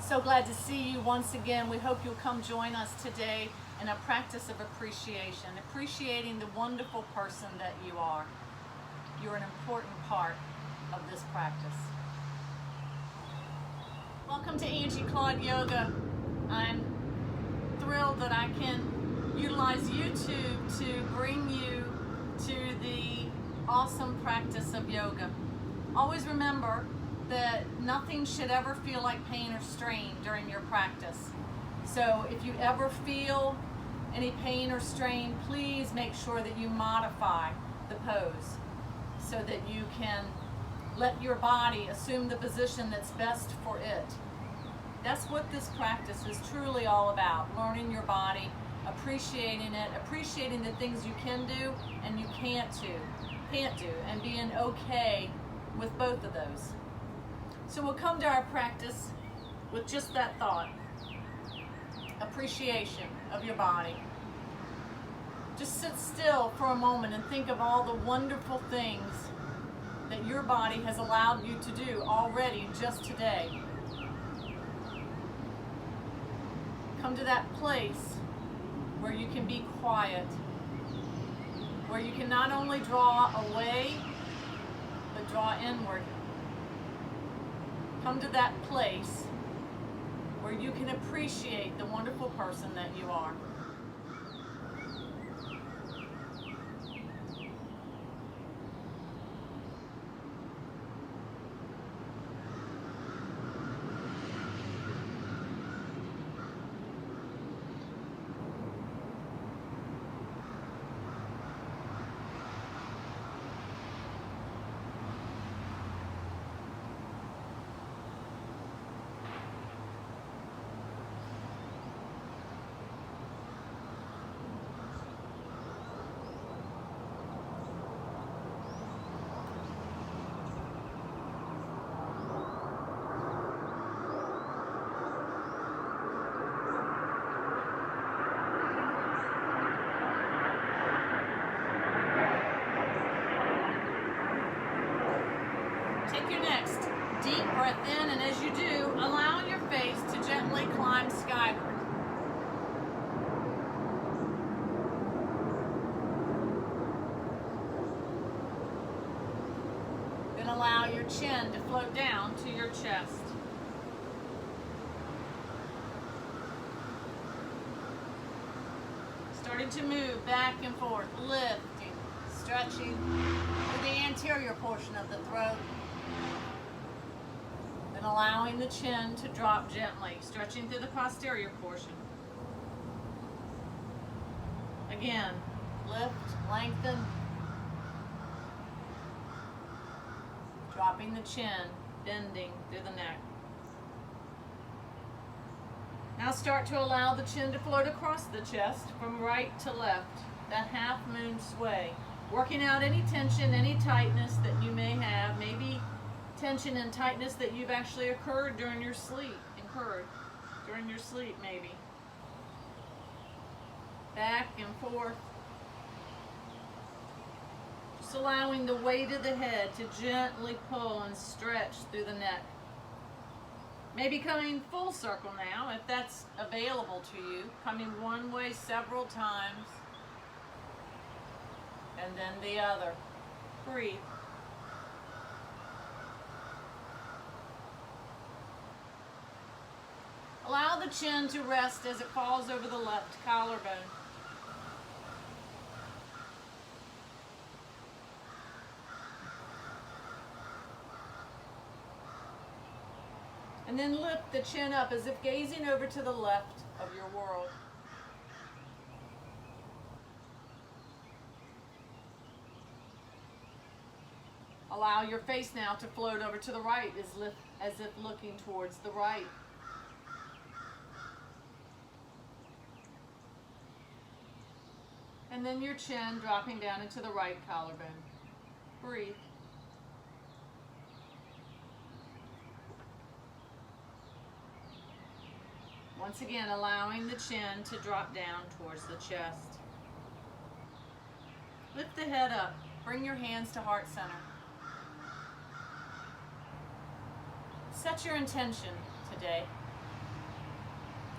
So glad to see you once again. We hope you'll come join us today in a practice of appreciation, appreciating the wonderful person that you are. You're an important part of this practice. Welcome to Angie Claud Yoga. I'm thrilled that I can utilize YouTube to bring you to the awesome practice of yoga. Always remember that nothing should ever feel like pain or strain during your practice. So if you ever feel any pain or strain, please make sure that you modify the pose so that you can let your body assume the position that's best for it. That's what this practice is truly all about, learning your body, appreciating it, appreciating the things you can do and you can't do, and being okay with both of those. So we'll come to our practice with just that thought, appreciation of your body. Just sit still for a moment and think of all the wonderful things that your body has allowed you to do already just today. Come to that place where you can be quiet, where you can not only draw away, but draw inward. Come to that place where you can appreciate the wonderful person that you are. Take your next deep breath in, and as you do, allow your face to gently climb skyward. Then allow your chin to float down to your chest. Starting to move back and forth, lifting, stretching to the anterior portion of the throat. Then allowing the chin to drop gently, stretching through the posterior portion. Again, lift, lengthen, dropping the chin, bending through the neck. Now start to allow the chin to float across the chest from right to left, that half moon sway. Working out any tension, any tightness that you may have, maybe tension and tightness that you've actually incurred during your sleep, maybe. Back and forth. Just allowing the weight of the head to gently pull and stretch through the neck. Maybe coming full circle now, if that's available to you. Coming one way several times, and then the other. Breathe. Allow the chin to rest as it falls over the left collarbone. And then lift the chin up as if gazing over to the left of your world. Allow your face now to float over to the right as if looking towards the right. And then your chin dropping down into the right collarbone. Breathe. Once again, allowing the chin to drop down towards the chest. Lift the head up. Bring your hands to heart center. Set your intention today.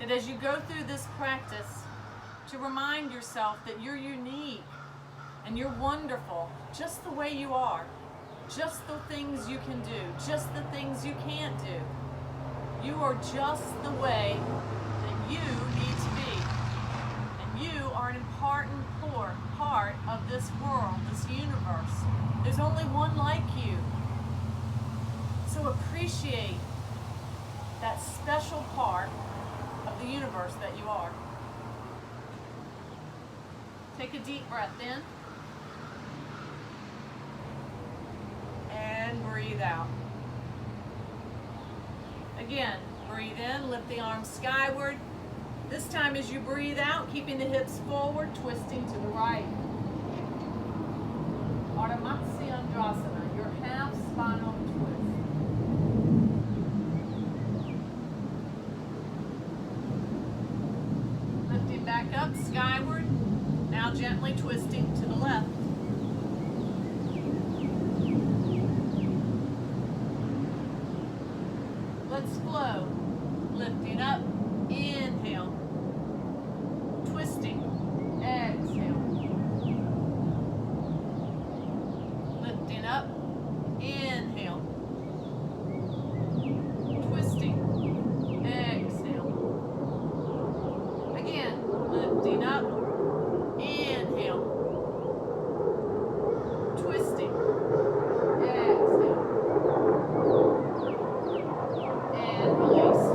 that as you go through this practice, to remind yourself that you're unique and you're wonderful just the way you are, just the things you can do, just the things you can't do. You are just the way that you need to be. And you are an important part of this world, this universe. There's only one like you. So appreciate that special part of the universe that you are. Take a deep breath in. And breathe out. Again, breathe in, lift the arms skyward. This time as you breathe out, keeping the hips forward, twisting to the right. Ardha Matsyendrasana, your half spinal twist. Lifting back up, skyward. Now gently twisting to the left. Let's flow. Lifting up, inhale. Twisting, exhale. Lifting up, inhale. Twisting, exhale. Again, lifting up, inhale. Twisting, exhale. And release.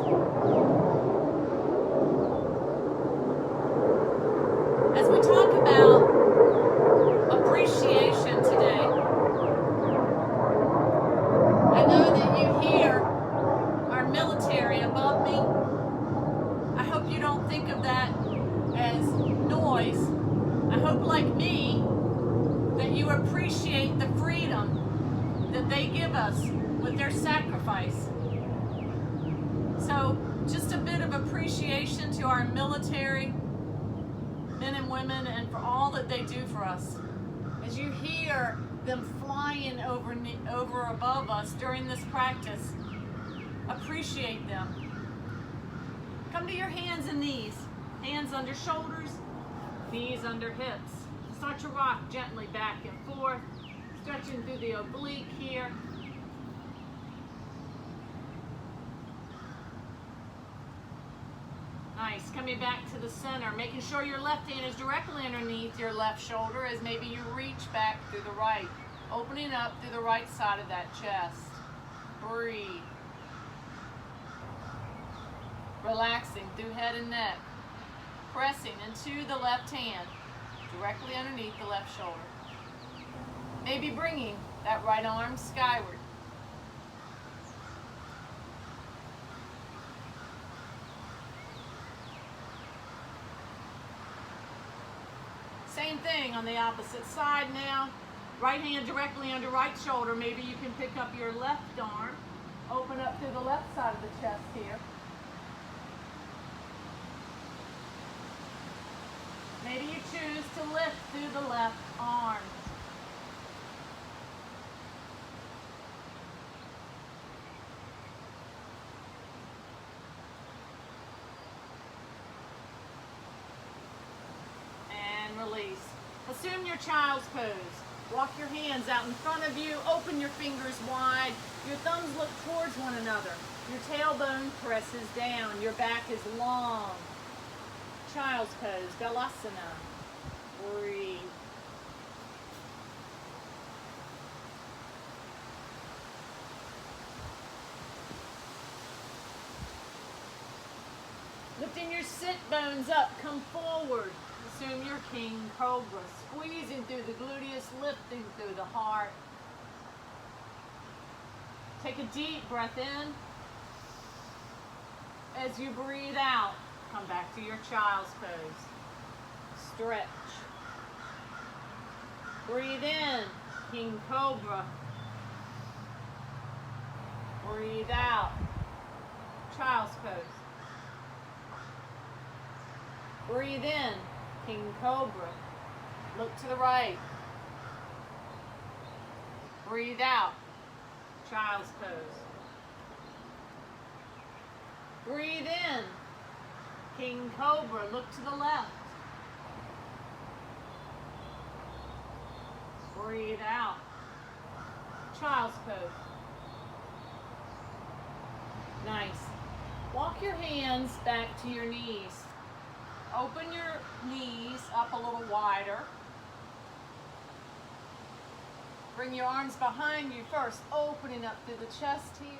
As we talk about appreciation today, I know that you hear our military above me. I hope you don't think of that as noise. I hope, like me, that you appreciate the freedom that they give us with their sacrifice. So, just a bit of appreciation to our military men and women, and for all that they do for us. As you hear them flying over above us during this practice, appreciate them. Come to your hands and knees. Hands under shoulders, knees under hips. Start to rock gently back and forth, stretching through the oblique here. Nice. Coming back to the center, making sure your left hand is directly underneath your left shoulder as maybe you reach back through the right. Opening up through the right side of that chest. Breathe. Relaxing through head and neck. Pressing into the left hand, directly underneath the left shoulder. Maybe bringing that right arm skyward. Same thing on the opposite side now. Right hand directly under right shoulder. Maybe you can pick up your left arm. Open up through the left side of the chest here. Maybe you choose to lift through the left arm. Release. Assume your child's pose. Walk your hands out in front of you. Open your fingers wide. Your thumbs look towards one another. Your tailbone presses down. Your back is long. Child's pose. Balasana. Breathe. Lifting your sit bones up. Come forward. Assume your king cobra, squeezing through the gluteus, lifting through the heart. Take a deep breath in. As you breathe out, come back to your child's pose. Stretch. Breathe in, king cobra. Breathe out, child's pose. Breathe in, king cobra. Look to the right. Breathe out, child's pose. Breathe in, King Cobra, look to the left. Breathe out. Child's pose. Nice. Walk your hands back to your knees. Open your knees up a little wider. Bring your arms behind you first, opening up through the chest here.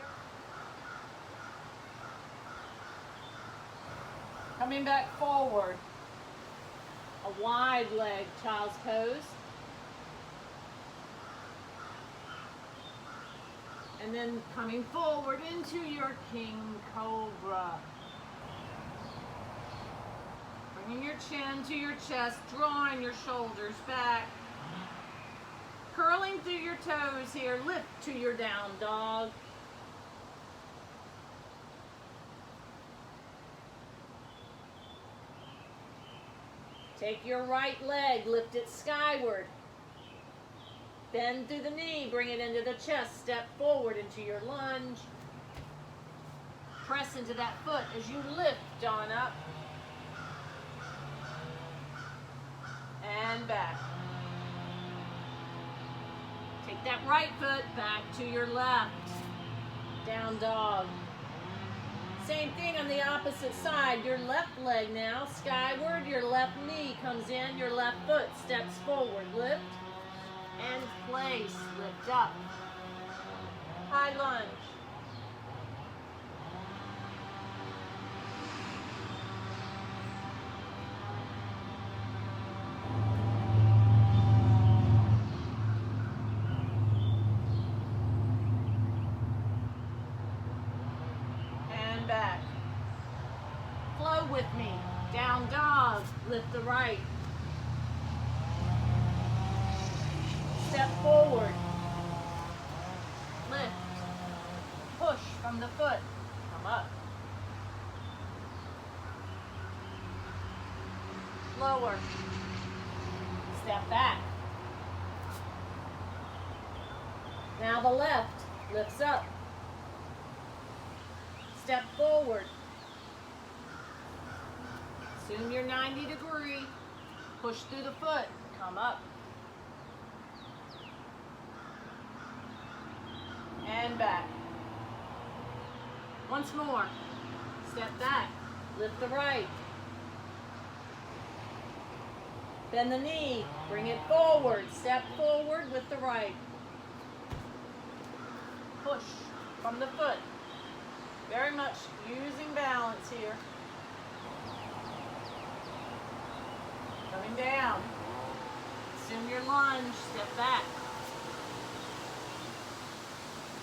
Coming back forward. A wide leg child's pose. And then coming forward into your King Cobra. Bringing your chin to your chest, drawing your shoulders back. Curling through your toes here, lift to your down dog. Take your right leg, lift it skyward. Bend through the knee, bring it into the chest, step forward into your lunge. Press into that foot as you lift on up. And back. Take that right foot back to your left. Down dog. Same thing on the opposite side. Your left leg now, skyward, your left knee comes in, your left foot steps forward. Lift. And place, lift up. High lunge. And back. Flow with me. Down dog, lift the right. Step forward, lift, push from the foot, come up. Lower, step back. Now the left lifts up. Step forward. Assume you're 90 degree, push through the foot, come up. And back. Once more. Step back. Lift the right. Bend the knee. Bring it forward. Step forward with the right. Push from the foot. Very much using balance here. Coming down. Assume your lunge. Step back.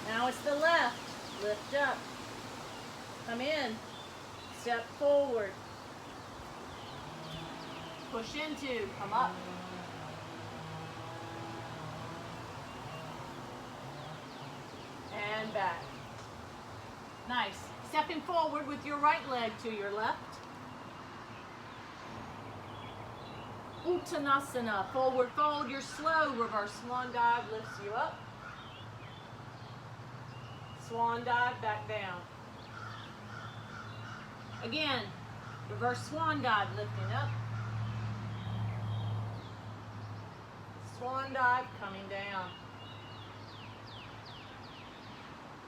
Now it's the left. Lift up. Come in. Step forward. Push into. Come up. And back. Nice. Stepping forward with your right leg to your left. Uttanasana. Forward fold. Your slow reverse swan dive lifts you up. Swan dive, back down. Again, reverse swan dive, lifting up. Swan dive, coming down.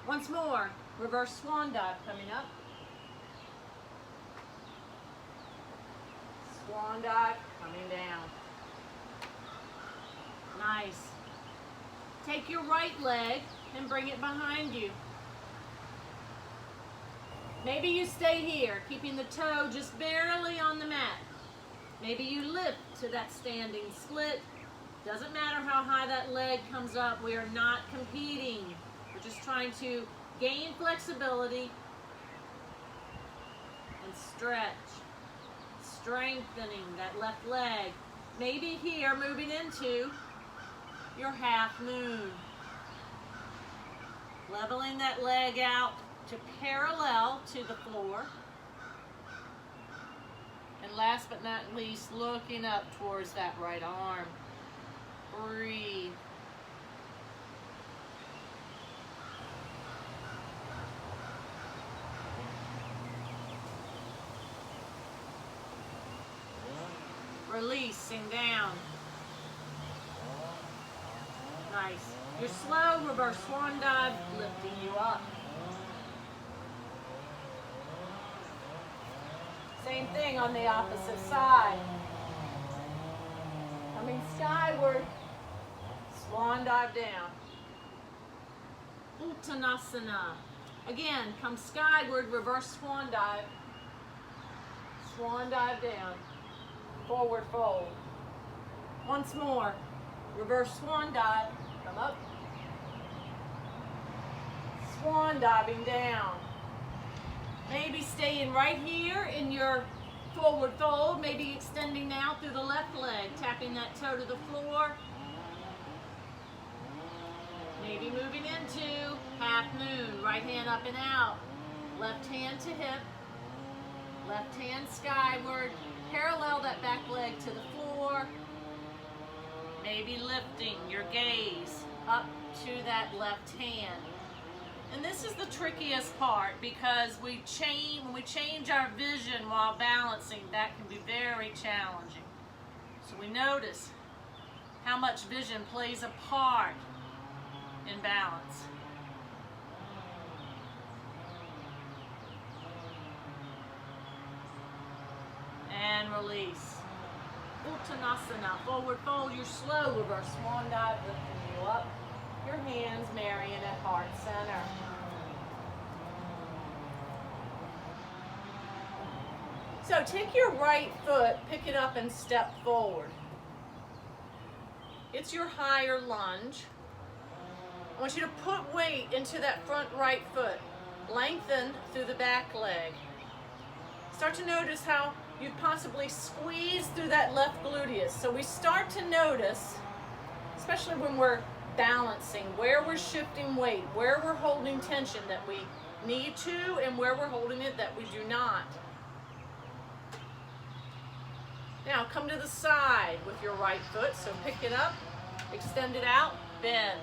Once more, reverse swan dive, coming up. Swan dive, coming down. Nice. Take your right leg and bring it behind you. Maybe you stay here, keeping the toe just barely on the mat. Maybe you lift to that standing split. Doesn't matter how high that leg comes up. We are not competing. We're just trying to gain flexibility and stretch. Strengthening that left leg. Maybe here, moving into your half moon. Leveling that leg out to parallel to the floor. And last but not least, looking up towards that right arm. Breathe. releasing down. Nice. Your slow reverse swan dive, lifting you up. Same thing on the opposite side. Coming skyward, swan dive down. Uttanasana. Again, come skyward, reverse swan dive down, forward fold. Once more, reverse swan dive, come up, swan diving down. Maybe staying right here in your forward fold, maybe extending now through the left leg, tapping that toe to the floor. Maybe moving into half moon, right hand up and out, left hand to hip, left hand skyward, parallel that back leg to the floor. Maybe lifting your gaze up to that left hand. And this is the trickiest part because when we change our vision while balancing, that can be very challenging. So we notice how much vision plays a part in balance. And release. Uttanasana, forward fold, your slow reverse swan dive, lifting you up. Your hands marrying at heart center. So take your right foot, pick it up and step forward. It's your higher lunge. I want you to put weight into that front right foot. Lengthen through the back leg. Start to notice how you'd possibly squeeze through that left gluteus. So we start to notice, especially when we're balancing, where we're shifting weight, where we're holding tension that we need to, and where we're holding it that we do not. Now come to the side with your right foot, so pick it up, extend it out, bend.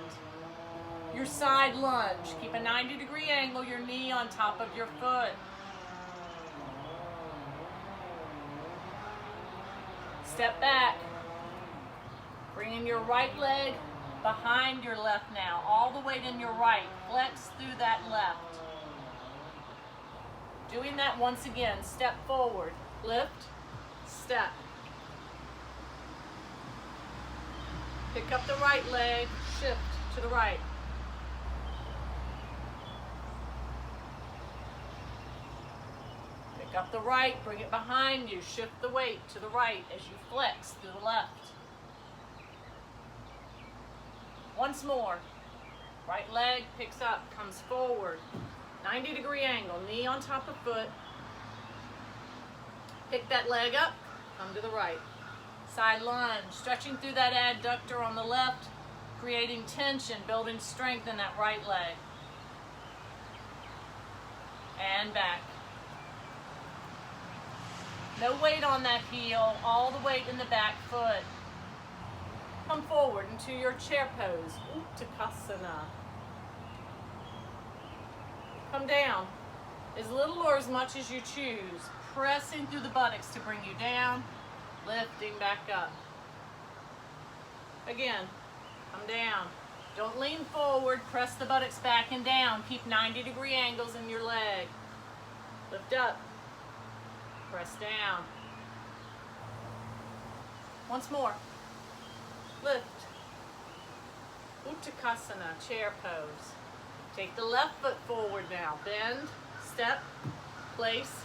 Your side lunge, keep a 90-degree angle, your knee on top of your foot. Step back, bringing your right leg behind your left now, all the weight in your right, flex through that left. Doing that once again, step forward, lift, step. Pick up the right leg, shift to the right. Pick up the right, bring it behind you, shift the weight to the right as you flex through the left. Once more, right leg picks up, comes forward, 90-degree angle, knee on top of foot. Pick that leg up, come to the right. Side lunge, stretching through that adductor on the left, creating tension, building strength in that right leg. And back. No weight on that heel, all the weight in the back foot. Come forward into your chair pose, Uttanasana. Come down, as little or as much as you choose, pressing through the buttocks to bring you down, lifting back up. Again, come down. Don't lean forward, press the buttocks back and down. Keep 90-degree angles in your leg. Lift up, press down. Once more. Lift. Uttanasana, chair pose. Take the left foot forward now. Bend, step, place,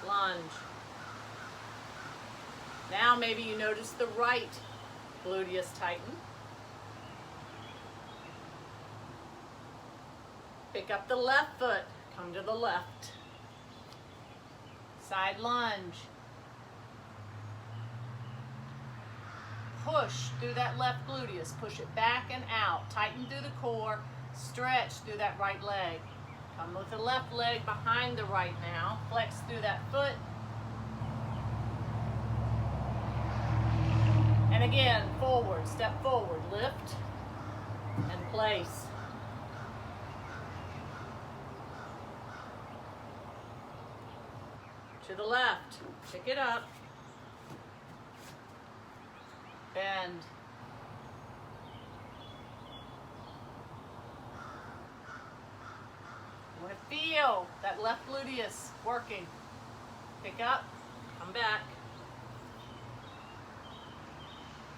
lunge. Now maybe you notice the right gluteus tighten. Pick up the left foot, come to the left. Side lunge. Push through that left gluteus, push it back and out. Tighten through the core, stretch through that right leg. Come with the left leg behind the right now. Flex through that foot. And again, forward, step forward, lift and place. To the left, pick it up. bend. You want to feel that left gluteus working. Pick up, come back.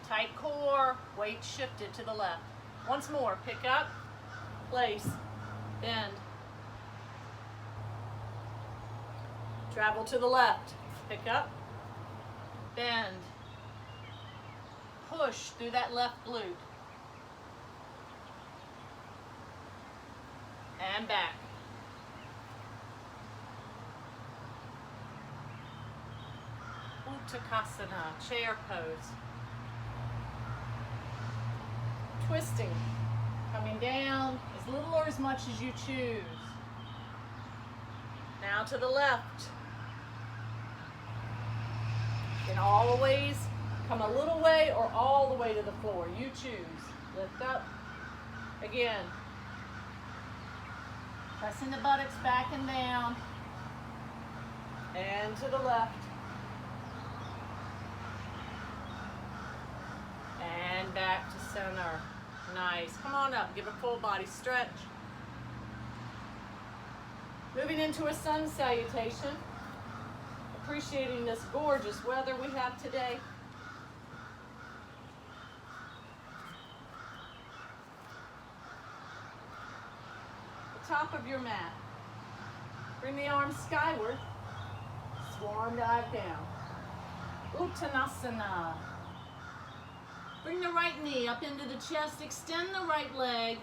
Tight core, weight shifted to the left. Once more, pick up, place, bend. Travel to the left, pick up, bend. Push through that left glute. And back. Uttanasana, chair pose. Twisting, coming down as little or as much as you choose. Now to the left. You can always come a little way or all the way to the floor. You choose. Lift up. Again. Pressing the buttocks back and down. And to the left. And back to center. Nice. Come on up. Give a full body stretch. Moving into a sun salutation. Appreciating this gorgeous weather we have today. The top of your mat. Bring the arms skyward. Swan dive down. Uttanasana. Bring the right knee up into the chest. Extend the right leg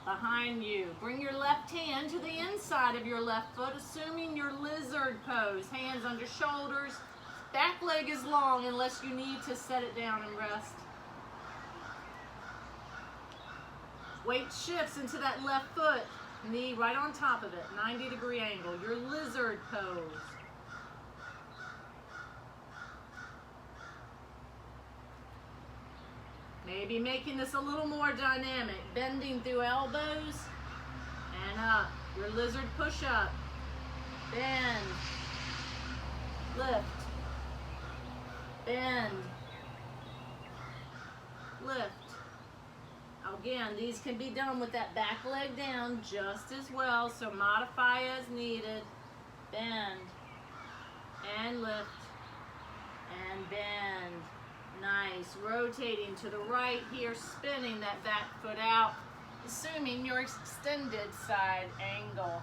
behind you. Bring your left hand to the inside of your left foot, assuming your lizard pose. Hands under shoulders. Back leg is long unless you need to set it down and rest. Weight shifts into that left foot. Knee right on top of it. 90-degree angle. Your lizard pose. Maybe making this a little more dynamic. Bending through elbows and up. Your lizard push up. Bend. Lift. Bend. Lift. Again, these can be done with that back leg down just as well, so modify as needed. Bend. And lift. And bend. Nice. Rotating to the right here, spinning that back foot out, assuming your extended side angle.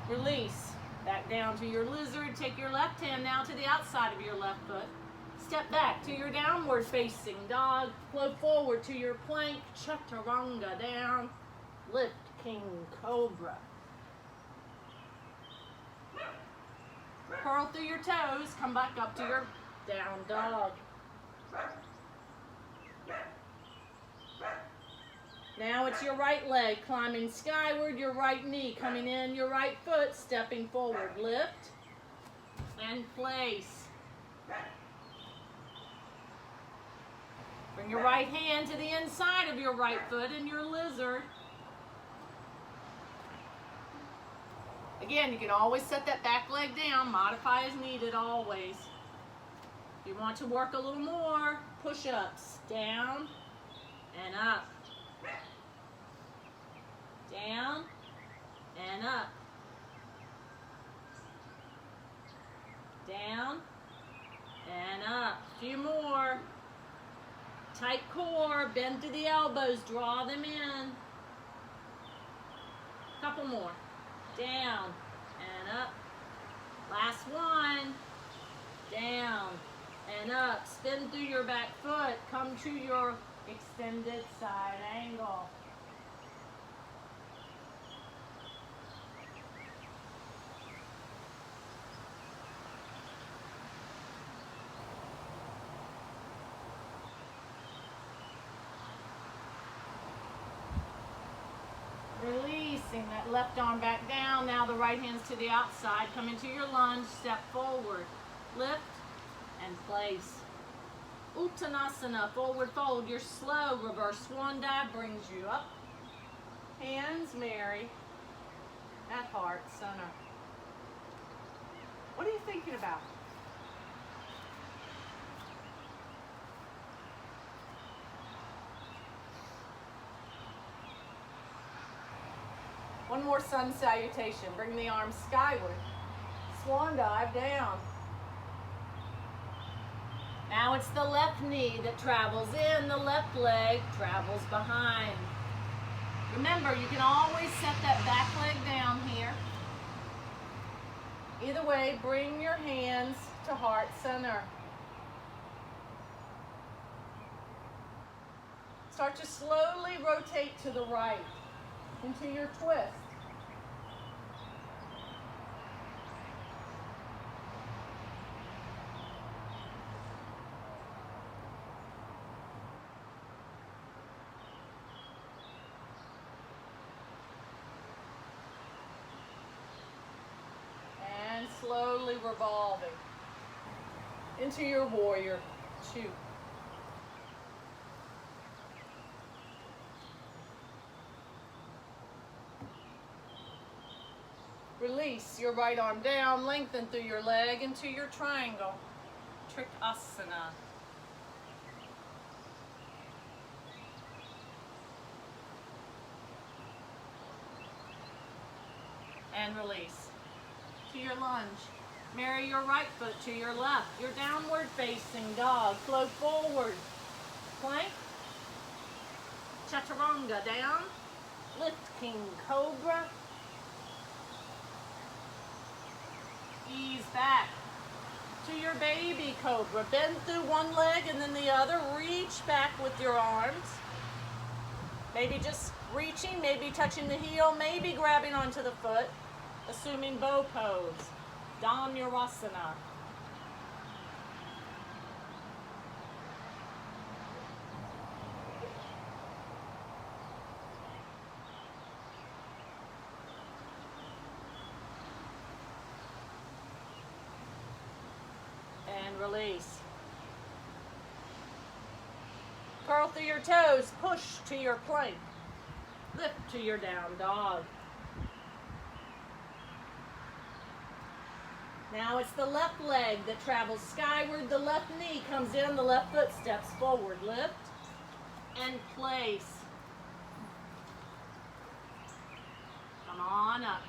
Release. Back down to your lizard. Take your left hand now to the outside of your left foot. Step back to your downward facing dog. Flow forward to your plank. Chaturanga down. Lift King Cobra. Curl through your toes. Come back up to your down dog. Now it's your right leg climbing skyward. Your right knee coming in. Your right foot stepping forward. Lift and place. Bring your right hand to the inside of your right foot in your lizard. Again, you can always set that back leg down. Modify as needed always. If you want to work a little more, push-ups. Down and up. Down and up. Down and up. A few more. Tight core, bend through the elbows, draw them in. Couple more. Down and up. Last one. Down and up. Spin through your back foot. Come to your extended side angle. Releasing that left arm back down. Now the right hand's to the outside. Come into your lunge. Step forward. Lift and place. Uttanasana. Forward fold. Your slow reverse swan dive brings you up Hands, Mary, at heart center. What are you thinking about? One more sun salutation. Bring the arms skyward. Swan dive down. Now it's the left knee that travels in, the left leg travels behind. Remember, you can always set that back leg down here. Either way, bring your hands to heart center. Start to slowly rotate to the right into your twist. And slowly revolving into your warrior two. Release your right arm down, lengthen through your leg into your triangle. Trikonasana. And release. To your lunge. Marry your right foot to your left. Your downward facing dog. Flow forward. Plank. Chaturanga down. Lift King Cobra. Ease back to your baby cobra. Bend through one leg and then the other. Reach back with your arms. Maybe just reaching, maybe touching the heel, maybe grabbing onto the foot. Assuming bow pose. Dhamurasana. And release. Curl through your toes, push to your plank. Lift to your down dog. Now it's the left leg that travels skyward, the left knee comes in, the left foot steps forward. Lift and place. Come on up.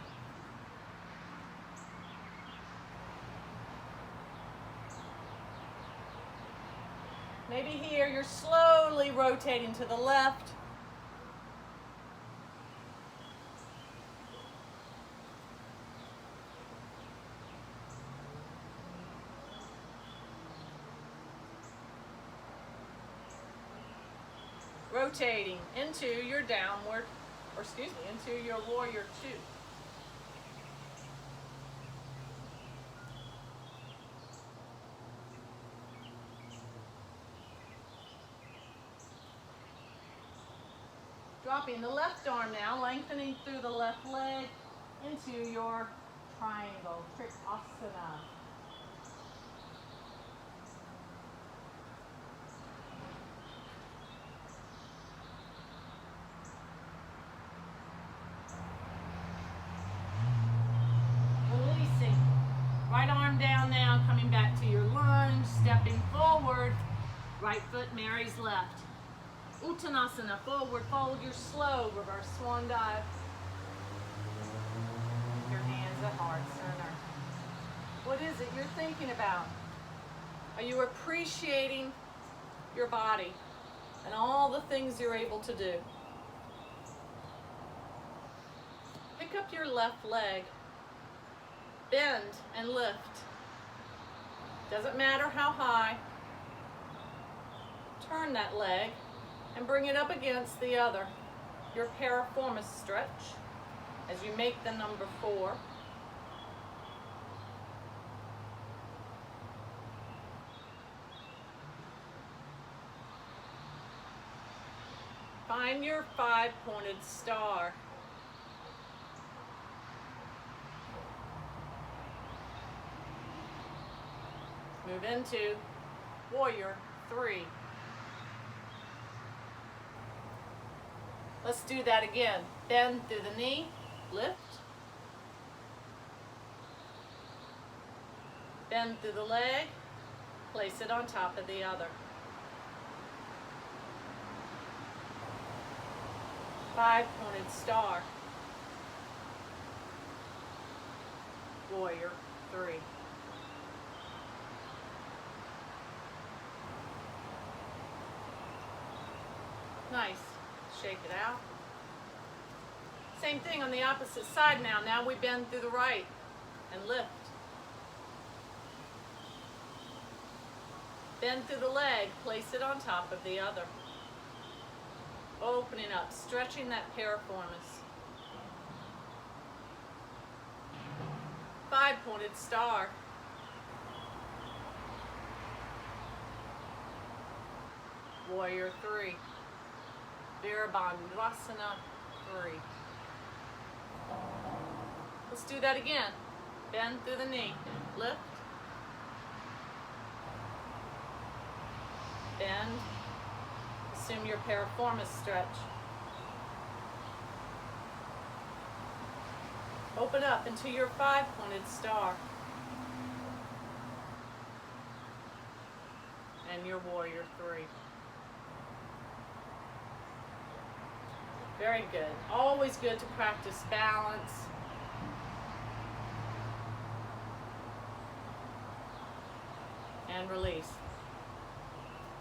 Maybe here you're slowly rotating to the left. Rotating into your downward, or excuse me, into your warrior two. Dropping the left arm now, lengthening through the left leg into your triangle, Trikonasana. Releasing. Right arm down now, coming back to your lunge, stepping forward. Right foot marries left. Uttanasana, forward fold, your slow reverse swan dive. Your hands at heart center. What is it you're thinking about? Are you appreciating your body and all the things you're able to do? Pick up your left leg, bend and lift. Doesn't matter how high. Turn that leg and bring it up against the other. Your piriformis stretch as you make the number 4. Find your 5-pointed star. Move into warrior 3. Let's do that again. Bend through the knee, lift. Bend through the leg, place it on top of the other. 5-pointed star. Warrior 3. Nice. Shake it out. Same thing on the opposite side now. Now we bend through the right and lift. Bend through the leg, place it on top of the other. Opening up, stretching that piriformis. 5-pointed star. Warrior 3. Virabhadrasana 3. Let's do that again. Bend through the knee. Lift. Bend. Assume your piriformis stretch. Open up into your 5-pointed star. And your warrior 3. Very good. Always good to practice balance. And release.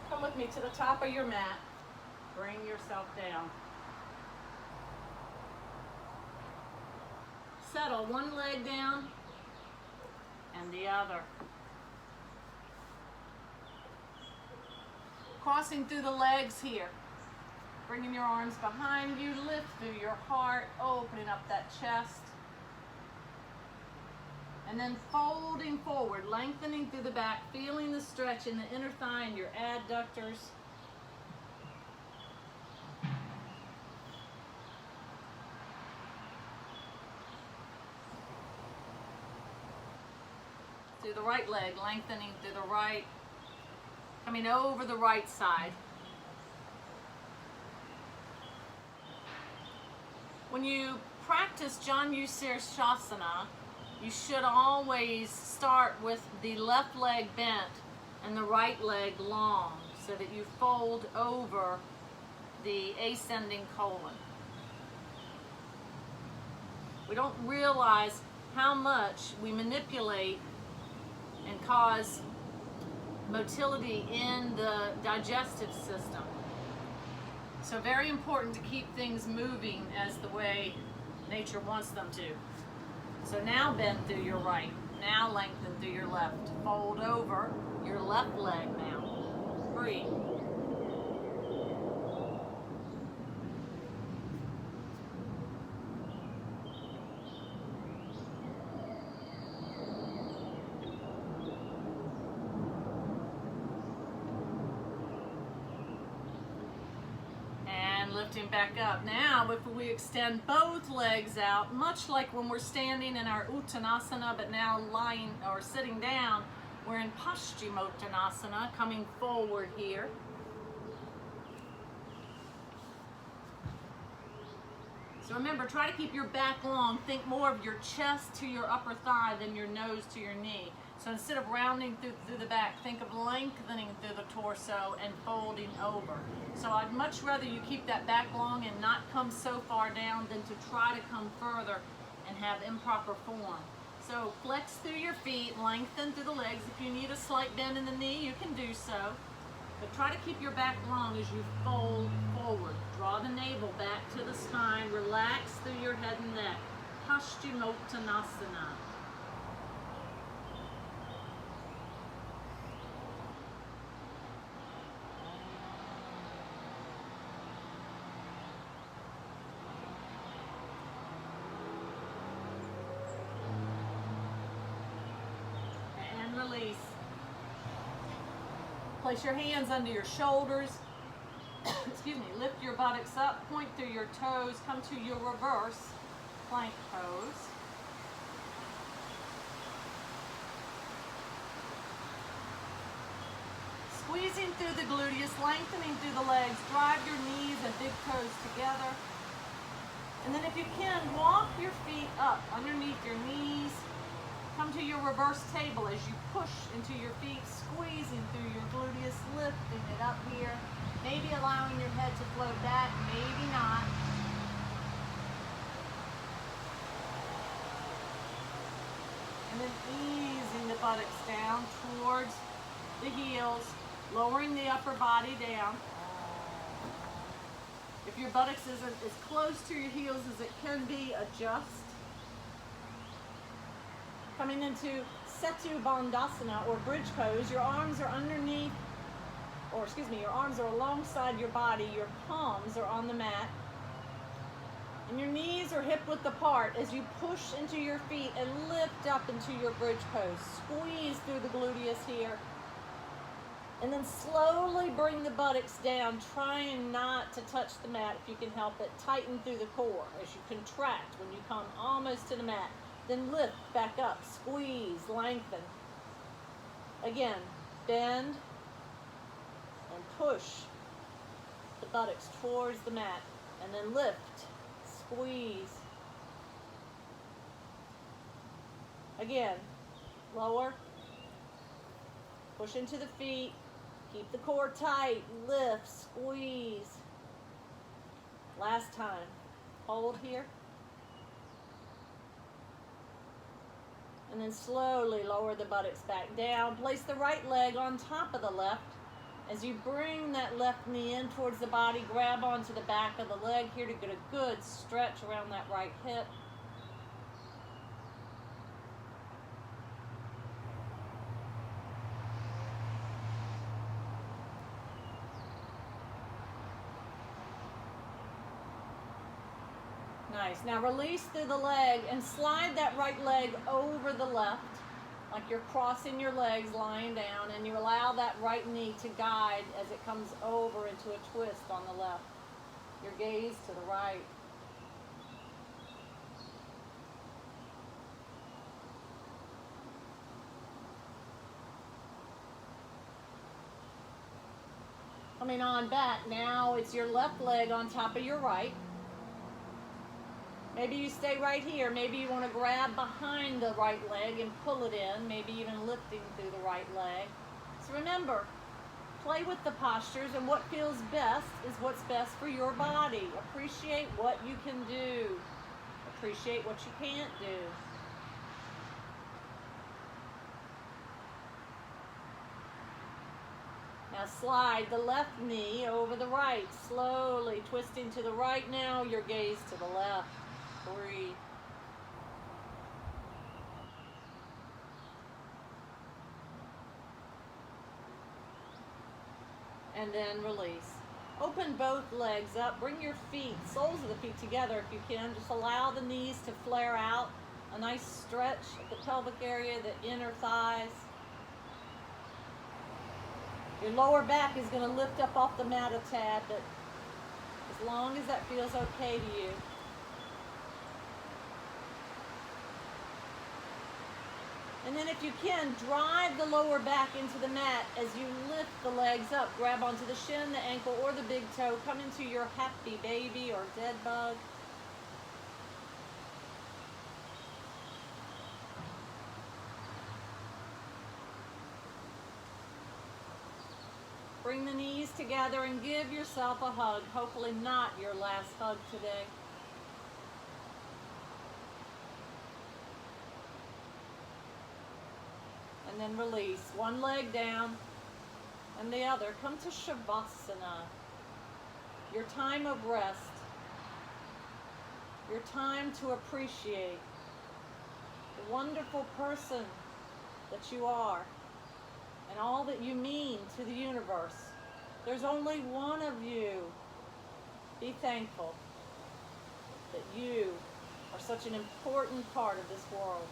Come with me to the top of your mat. Bring yourself down. Settle one leg down and the other. Crossing through the legs here. Bringing your arms behind you, lift through your heart, opening up that chest. And then folding forward, lengthening through the back, feeling the stretch in the inner thigh and your adductors. Through the right leg, lengthening through the right, coming over the right side. When you practice Janu Shirshasana, you should always start with the left leg bent and the right leg long so that you fold over the ascending colon. We don't realize how much we manipulate and cause motility in the digestive system. So very important to keep things moving as the way nature wants them to. So now bend through your right. Now lengthen through your left. Fold over your left leg now. Breathe. Lifting back up. Now, if we extend both legs out, much like when we're standing in our Uttanasana, but now lying or sitting down, we're in Paschimottanasana, coming forward here. So remember, try to keep your back long. Think more of your chest to your upper thigh than your nose to your knee. So instead of rounding through the back, think of lengthening through the torso and folding over. So I'd much rather you keep that back long and not come so far down than to try to come further and have improper form. So flex through your feet, lengthen through the legs. If you need a slight bend in the knee, you can do so. But try to keep your back long as you fold forward. Draw the navel back to the spine. Relax through your head and neck. Paschimottanasana. And release. Place your hands under your shoulders. Excuse me. Lift your buttocks up. Point through your toes. Come to your reverse plank pose. Squeezing through the gluteus, lengthening through the legs. Drive your knees and big toes together. And then if you can, walk your feet up underneath your knees. Come to your reverse table as you push into your feet, squeezing through your gluteus, lifting it up here. Maybe allowing your head to float back, maybe not. And then easing the buttocks down towards the heels, lowering the upper body down. If your buttocks isn't as close to your heels as it can be, adjust. Coming into Setu Bandhasana or bridge pose, your arms are underneath, or excuse me, your arms are alongside your body, your palms are on the mat, and your knees are hip width apart as you push into your feet and lift up into your bridge pose. Squeeze through the gluteus here. And then slowly bring the buttocks down, trying not to touch the mat if you can help it. Tighten through the core as you contract when you come almost to the mat. Then lift back up, squeeze, lengthen. Again, bend and push the buttocks towards the mat. And then lift, squeeze. Again, lower, push into the feet. Keep the core tight, lift, squeeze. Last time, hold here. And then slowly lower the buttocks back down. Place the right leg on top of the left. As you bring that left knee in towards the body, grab onto the back of the leg here to get a good stretch around that right hip. Nice. Now release through the leg and slide that right leg over the left, like you're crossing your legs, lying down, and you allow that right knee to guide as it comes over into a twist on the left. Your gaze to the right. Coming on back, now it's your left leg on top of your right. Maybe you stay right here. Maybe you want to grab behind the right leg and pull it in, maybe even lifting through the right leg. So remember, play with the postures, and what feels best is what's best for your body. Appreciate what you can do. Appreciate what you can't do. Now slide the left knee over the right, slowly twisting to the right now, your gaze to the left. Breathe. And then release. Open both legs up. Bring your feet, soles of the feet together if you can. Just allow the knees to flare out. A nice stretch of the pelvic area, the inner thighs. Your lower back is going to lift up off the mat a tad, but as long as that feels okay to you. And then if you can, drive the lower back into the mat as you lift the legs up. Grab onto the shin, the ankle, or the big toe. Come into your happy baby or dead bug. Bring the knees together and give yourself a hug. Hopefully not your last hug today. And then release. One leg down and the other. Come to Shavasana. Your time of rest. Your time to appreciate the wonderful person that you are and all that you mean to the universe. There's only one of you. Be thankful that you are such an important part of this world.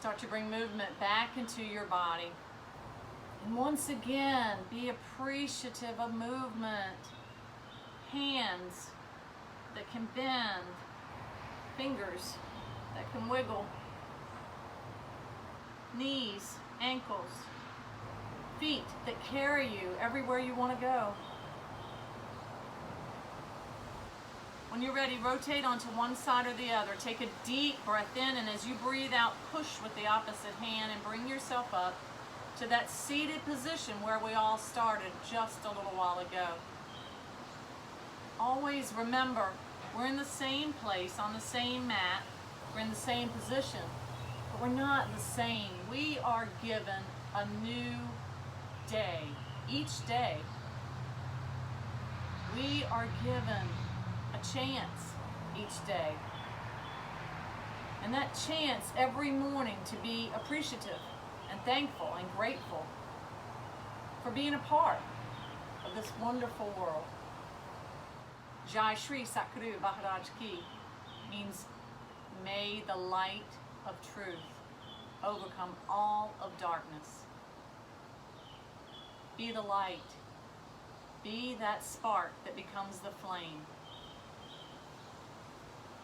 Start to bring movement back into your body. And once again, be appreciative of movement. Hands that can bend, fingers that can wiggle, knees, ankles, feet that carry you everywhere you want to go. When you're ready, rotate onto one side or the other. Take a deep breath in, and as you breathe out, push with the opposite hand and bring yourself up to that seated position where we all started just a little while ago. Always remember, we're in the same place, on the same mat, we're in the same position, but we're not the same. We are given a new day. Each day, we are given a chance each day. And that chance every morning to be appreciative and thankful and grateful for being a part of this wonderful world. Jai Shri Sakru Maharaj Ki means may the light of truth overcome all of darkness. Be the light. Be that spark that becomes the flame.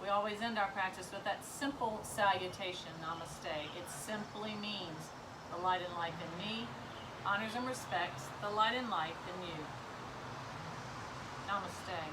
We always end our practice with that simple salutation, namaste. It simply means the light and life in me honors and respects the light and life in you. Namaste.